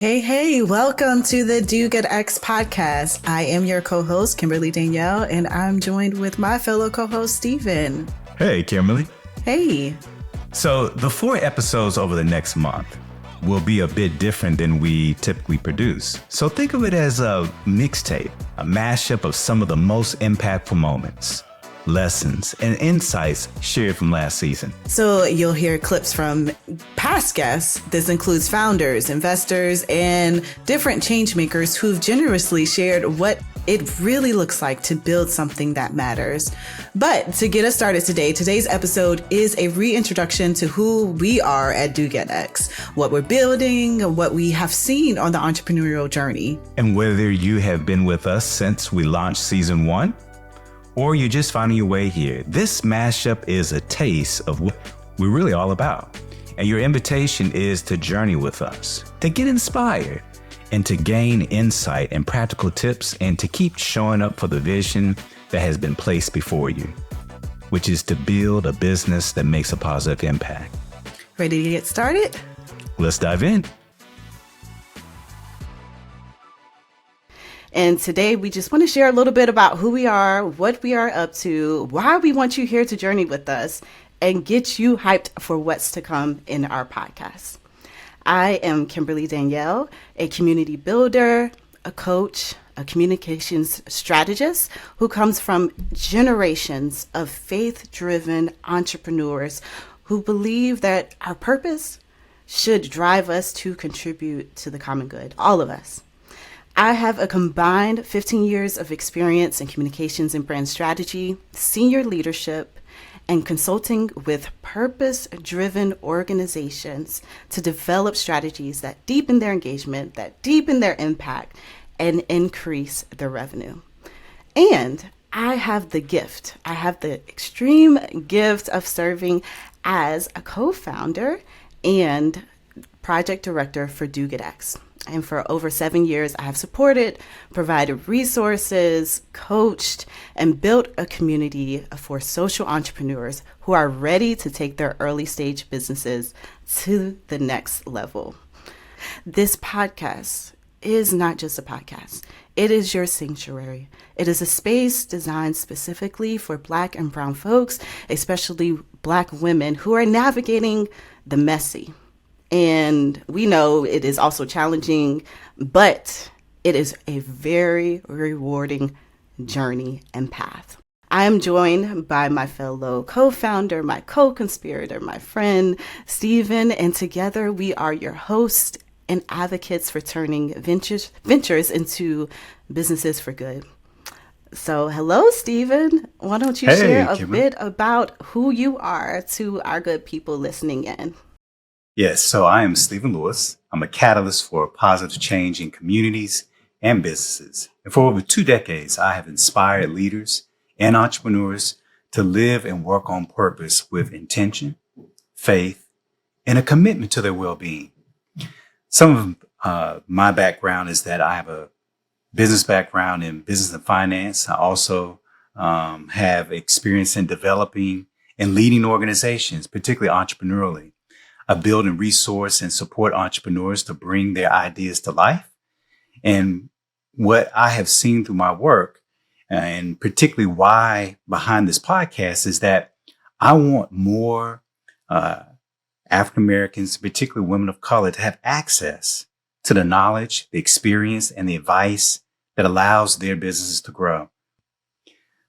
Hey, welcome to the Do Good X podcast. I am your co-host, Kimberly Danielle, and I'm joined with my fellow co-host, Stephen. Hey, Kimberly. Hey. So the 4 episodes over the next month will be a bit different than we typically produce. So think of it as a mixtape, a mashup of some of the most impactful moments, lessons, and insights shared from last season. So you'll hear clips from past guests. This includes founders, investors, and different change makers who've generously shared what it really looks like to build something that matters. But to get us started today, today's episode is a reintroduction to who we are at Do Get X, what we're building, what we have seen on the entrepreneurial journey. And whether you have been with us since we launched season 1, or you're just finding your way here, this mashup is a taste of what we're really all about. And your invitation is to journey with us, to get inspired, and to gain insight and practical tips, and to keep showing up for the vision that has been placed before you, which is to build a business that makes a positive impact. Ready to get started? Let's dive in. And today we just want to share a little bit about who we are, what we are up to, why we want you here to journey with us, and get you hyped for what's to come in our podcast. I am Kimberly Danielle, a community builder, a coach, a communications strategist who comes from generations of faith-driven entrepreneurs who believe that our purpose should drive us to contribute to the common good, all of us. I have a combined 15 years of experience in communications and brand strategy, senior leadership, and consulting with purpose-driven organizations to develop strategies that deepen their engagement, that deepen their impact, and increase their revenue. And I have the extreme gift of serving as a co-founder and project director for Do Good X. And for over 7 years, I have supported, provided resources, coached, and built a community for social entrepreneurs who are ready to take their early stage businesses to the next level. This podcast is not just a podcast. It is your sanctuary. It is a space designed specifically for Black and Brown folks, especially Black women who are navigating the messy. And we know it is also challenging, but it is a very rewarding journey and path. I am joined by my fellow co-founder, my co-conspirator, my friend, Stephen, and together we are your hosts and advocates for turning ventures into businesses for good. So hello, Stephen. Why don't you share a bit about who you are to our good people listening in? Yes, so I am Stephen Lewis. I'm a catalyst for positive change in communities and businesses. And for over 2 decades, I have inspired leaders and entrepreneurs to live and work on purpose with intention, faith, and a commitment to their well-being. Some of my background is that I have a business background in business and finance. I also have experience in developing and leading organizations, particularly entrepreneurially. I build and resource and support entrepreneurs to bring their ideas to life. And what I have seen through my work, and particularly why behind this podcast, is that I want more African Americans, particularly women of color, to have access to the knowledge, the experience, and the advice that allows their businesses to grow.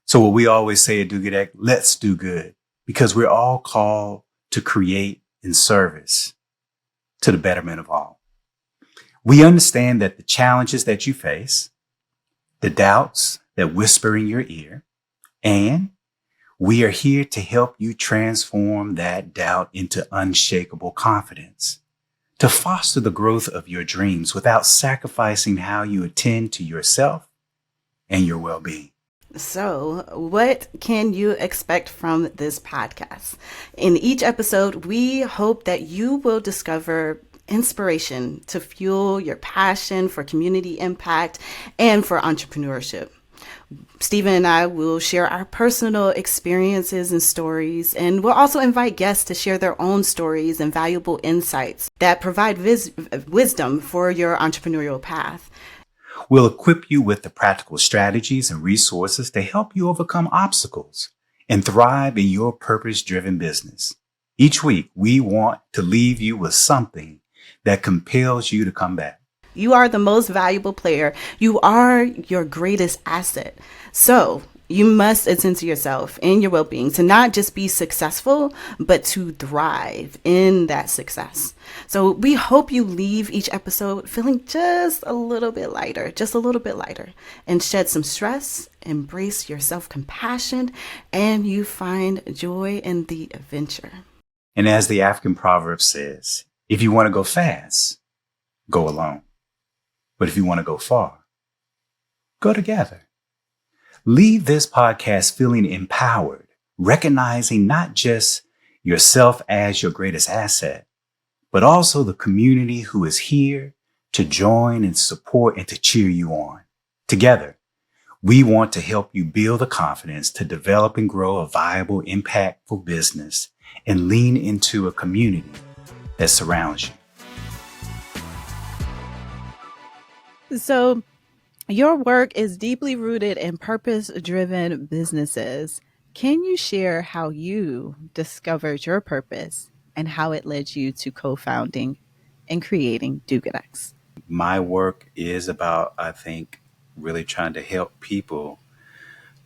So what we always say at Do Good Act, let's do good, because we're all called to create in service to the betterment of all. We understand that the challenges that you face, the doubts that whisper in your ear, and we are here to help you transform that doubt into unshakable confidence, to foster the growth of your dreams without sacrificing how you attend to yourself and your well-being. So, what can you expect from this podcast? In each episode, we hope that you will discover inspiration to fuel your passion for community impact and for entrepreneurship. Stephen and I will share our personal experiences and stories, and we'll also invite guests to share their own stories and valuable insights that provide wisdom for your entrepreneurial path. We'll equip you with the practical strategies and resources to help you overcome obstacles and thrive in your purpose-driven business. Each week, we want to leave you with something that compels you to come back. You are the most valuable player. You are your greatest asset. So you must attend to yourself and your well-being to not just be successful, but to thrive in that success. So we hope you leave each episode feeling just a little bit lighter, and shed some stress, embrace your self-compassion, and you find joy in the adventure. And as the African proverb says, if you want to go fast, go alone. But if you want to go far, go together. Leave this podcast feeling empowered, recognizing not just yourself as your greatest asset, but also the community who is here to join and support and to cheer you on. Together, we want to help you build the confidence to develop and grow a viable, impactful business and lean into a community that surrounds you. So your work is deeply rooted in purpose-driven businesses. Can you share how you discovered your purpose and how it led you to co-founding and creating DoGoodX? My work is about, I think, really trying to help people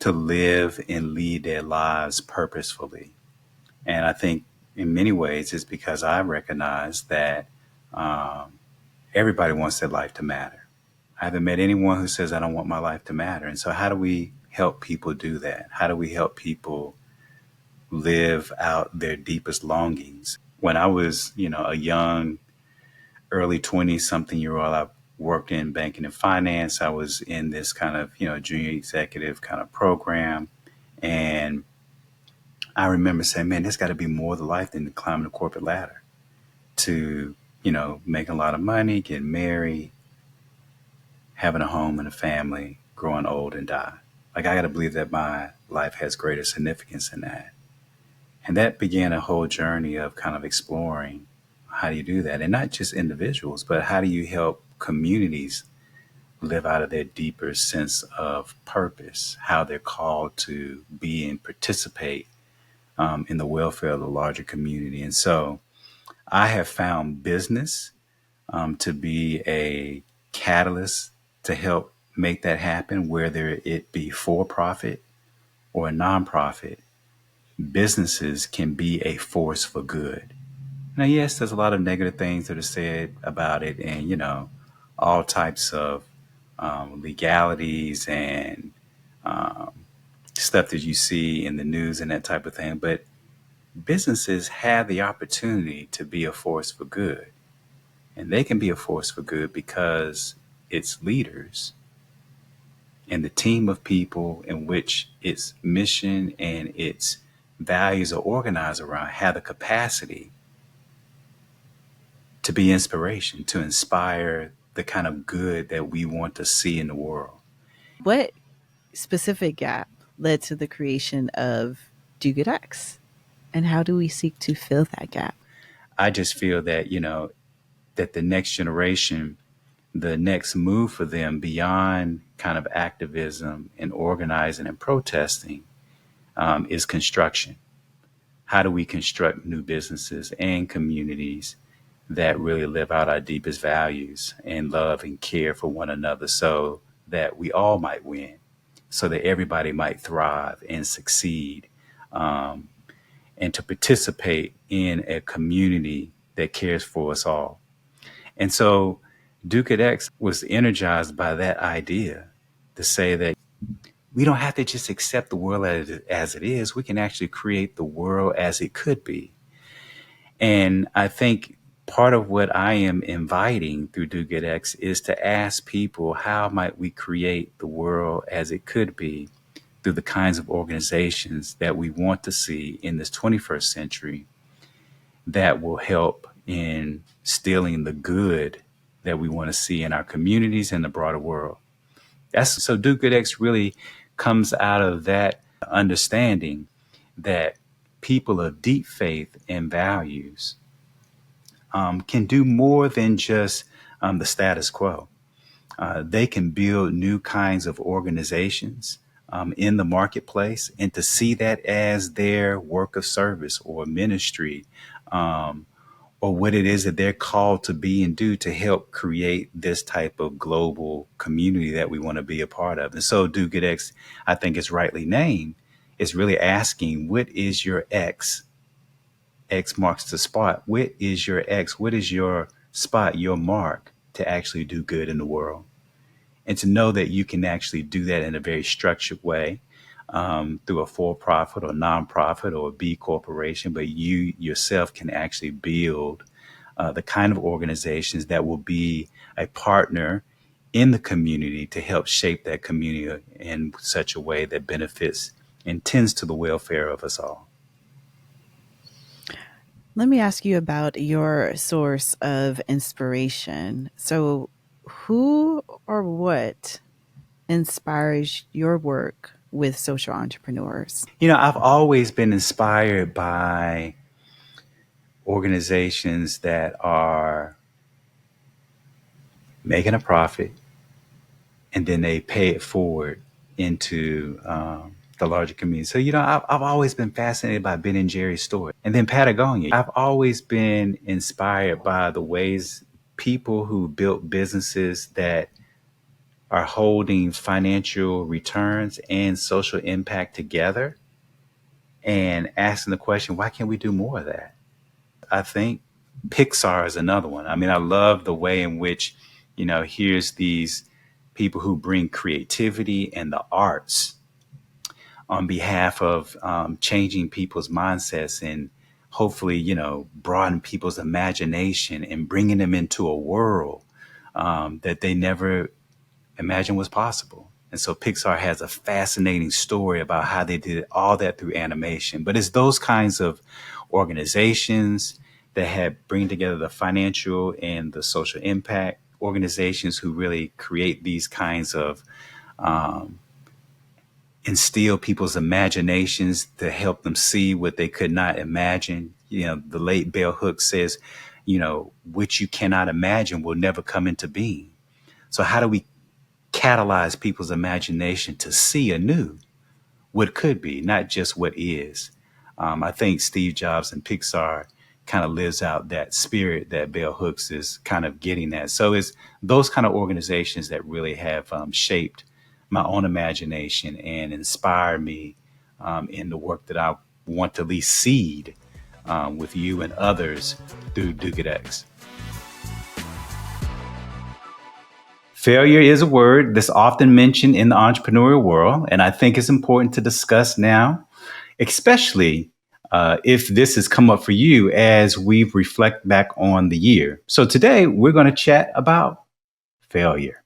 to live and lead their lives purposefully. And I think in many ways it's because I recognize that everybody wants their life to matter. I haven't met anyone who says, I don't want my life to matter. And so how do we help people do that? How do we help people live out their deepest longings? When I was, a young, early 20-something-year-old, I worked in banking and finance. I was in this kind of, junior executive kind of program. And I remember saying, man, there's got to be more to life than climbing the corporate ladder to, making a lot of money, getting married, having a home and a family, growing old and die. Like, I got to believe that my life has greater significance than that. And that began a whole journey of kind of exploring how do you do that? And not just individuals, but how do you help communities live out of their deeper sense of purpose, how they're called to be and participate in the welfare of the larger community. And so I have found business to be a catalyst to help make that happen, whether it be for profit or a nonprofit. Businesses can be a force for good. Now, yes, there's a lot of negative things that are said about it, and all types of legalities and stuff that you see in the news and that type of thing. But businesses have the opportunity to be a force for good, and they can be a force for good because its leaders and the team of people in which its mission and its values are organized around have the capacity to be inspiration, to inspire the kind of good that we want to see in the world. What specific gap led to the creation of DoGoodX? And how do we seek to fill that gap? I just feel that, that the next generation, the next move for them beyond kind of activism and organizing and protesting is construction. How do we construct new businesses and communities that really live out our deepest values and love and care for one another so that we all might win, so that everybody might thrive and succeed, and to participate in a community that cares for us all. And so DoGoodX was energized by that idea to say that we don't have to just accept the world as it is. We can actually create the world as it could be. And I think part of what I am inviting through DoGoodX is to ask people, how might we create the world as it could be through the kinds of organizations that we want to see in this 21st century that will help in instilling the good that we want to see in our communities and the broader world. So DoGoodX really comes out of that understanding that people of deep faith and values can do more than just the status quo. They can build new kinds of organizations in the marketplace, and to see that as their work of service or ministry, um, or what it is that they're called to be and do to help create this type of global community that we want to be a part of. And so Do Good X, I think it's rightly named, is really asking, what is your X? X marks the spot. What is your X? What is your spot, your mark to actually do good in the world? And to know that you can actually do that in a very structured way, through a for-profit or nonprofit or a B corporation, but you yourself can actually build the kind of organizations that will be a partner in the community to help shape that community in such a way that benefits and tends to the welfare of us all. Let me ask you about your source of inspiration. So, who or what inspires your work with social entrepreneurs? I've always been inspired by organizations that are making a profit and then they pay it forward into the larger community. So, I've always been fascinated by Ben and Jerry's story. And then Patagonia. I've always been inspired by the ways people who built businesses that are holding financial returns and social impact together and asking the question, why can't we do more of that? I think Pixar is another one. I mean, I love the way in which, here's these people who bring creativity and the arts on behalf of changing people's mindsets and hopefully, broaden people's imagination and bringing them into a world that they never imagined was possible. And so Pixar has a fascinating story about how they did all that through animation. But it's those kinds of organizations that have bring together the financial and the social impact organizations who really create these kinds of instill people's imaginations to help them see what they could not imagine. The late Bell Hooks says, what you cannot imagine will never come into being. So how do we catalyze people's imagination to see anew what could be, not just what is? I think Steve Jobs and Pixar kind of lives out that spirit that Bell Hooks is kind of getting at. So it's those kind of organizations that really have shaped my own imagination and inspired me in the work that I want to at least seed with you and others through Do Good X. Failure is a word that's often mentioned in the entrepreneurial world, and I think it's important to discuss now, especially if this has come up for you as we reflect back on the year. So today we're going to chat about failure.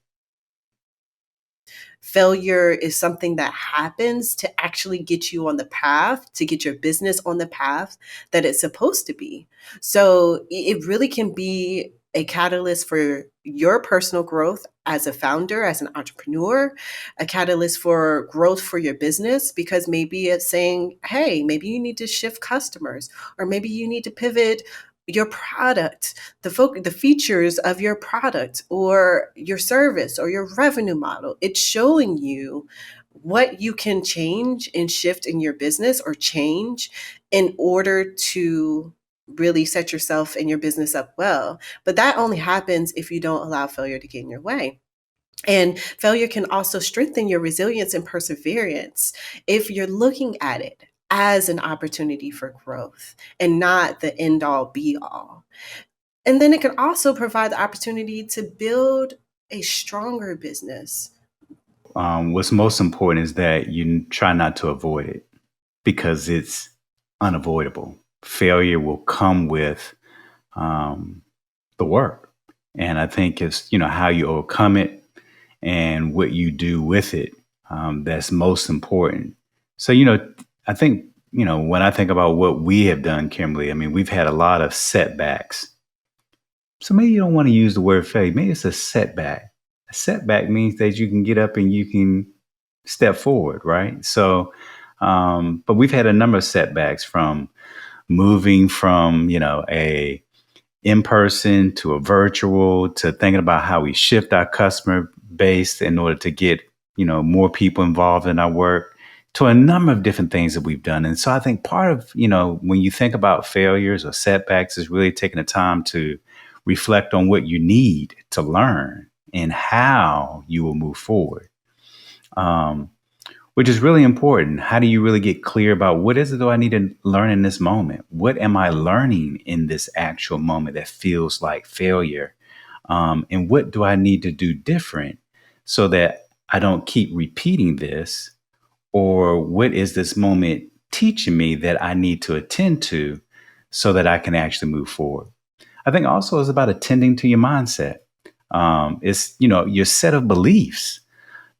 Failure is something that happens to actually get you on the path, to get your business on the path that it's supposed to be. So it really can be a catalyst for your personal growth as a founder, as an entrepreneur, a catalyst for growth for your business, because maybe it's saying, hey, maybe you need to shift customers, or maybe you need to pivot your product, the features of your product or your service or your revenue model. It's showing you what you can change and shift in your business or change in order to really set yourself and your business up well. But that only happens if you don't allow failure to get in your way. And failure can also strengthen your resilience and perseverance if you're looking at it as an opportunity for growth and not the end all be all. And then it can also provide the opportunity to build a stronger business. What's most important is that you try not to avoid it because it's unavoidable. Failure will come with the work. And I think it's, how you overcome it and what you do with it that's most important. So, I think, when I think about what we have done, Kimberly, I mean, we've had a lot of setbacks. So maybe you don't want to use the word failure. Maybe it's a setback. A setback means that you can get up and you can step forward, right? So, but we've had a number of setbacks from moving from, a in-person to a virtual, to thinking about how we shift our customer base in order to get, more people involved in our work, to a number of different things that we've done. And so I think part of, when you think about failures or setbacks, is really taking the time to reflect on what you need to learn and how you will move forward. Which is really important. How do you really get clear about what is it that I need to learn in this moment? What am I learning in this actual moment that feels like failure? And what do I need to do different so that I don't keep repeating this? Or what is this moment teaching me that I need to attend to so that I can actually move forward? I think also it's about attending to your mindset. It's, your set of beliefs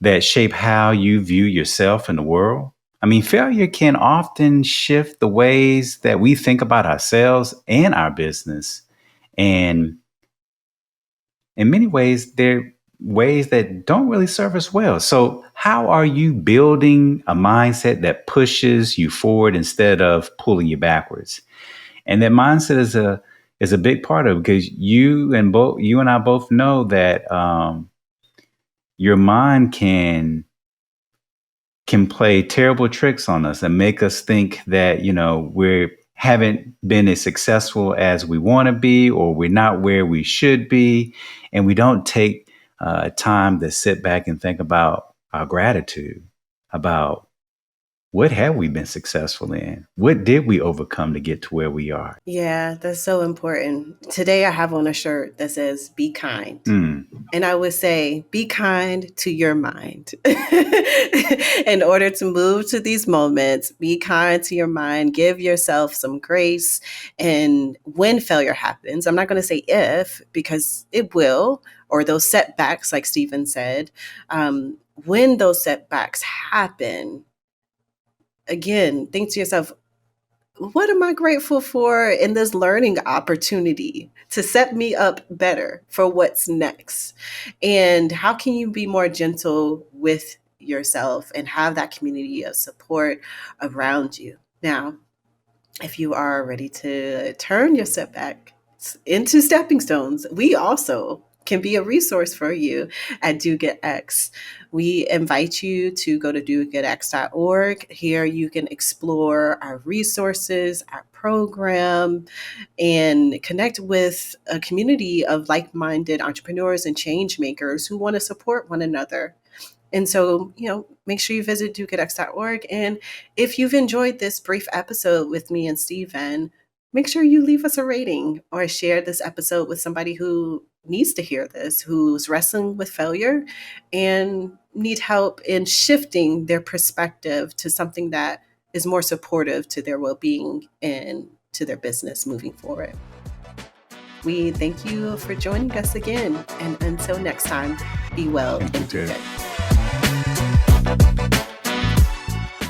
that shape how you view yourself and the world. I mean, failure can often shift the ways that we think about ourselves and our business. And in many ways, they're ways that don't really serve us well. So how are you building a mindset that pushes you forward instead of pulling you backwards? And that mindset is a big part of it, because you and I both know that your mind can play terrible tricks on us and make us think that, we haven't been as successful as we want to be, or we're not where we should be. And we don't take time to sit back and think about our gratitude, about what have we been successful in? What did we overcome to get to where we are? Yeah, that's so important. Today I have on a shirt that says, be kind. And I would say, be kind to your mind. In order to move to these moments, be kind to your mind, give yourself some grace. And when failure happens, I'm not going to say if, because it will, or those setbacks, like Stephen said, when those setbacks happen, again, think to yourself, what am I grateful for in this learning opportunity to set me up better for what's next? And how can you be more gentle with yourself and have that community of support around you? Now, if you are ready to turn your setback into stepping stones, we also can be a resource for you at Do Good X. We invite you to go to dogoodx.org. Here you can explore our resources, our program, and connect with a community of like-minded entrepreneurs and change makers who want to support one another. And so, make sure you visit dogoodx.org. And if you've enjoyed this brief episode with me and Stephen, make sure you leave us a rating or share this episode with somebody who needs to hear this, who's wrestling with failure and need help in shifting their perspective to something that is more supportive to their well-being and to their business moving forward. We thank you for joining us again. And until next time, be well and do good.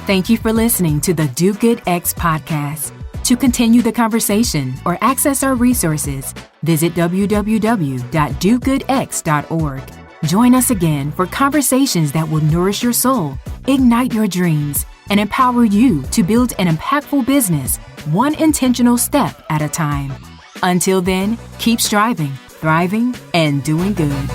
Thank you for listening to the Do Good X podcast. To continue the conversation or access our resources, visit www.dogoodx.org. Join us again for conversations that will nourish your soul, ignite your dreams, and empower you to build an impactful business, one intentional step at a time. Until then, keep striving, thriving, and doing good.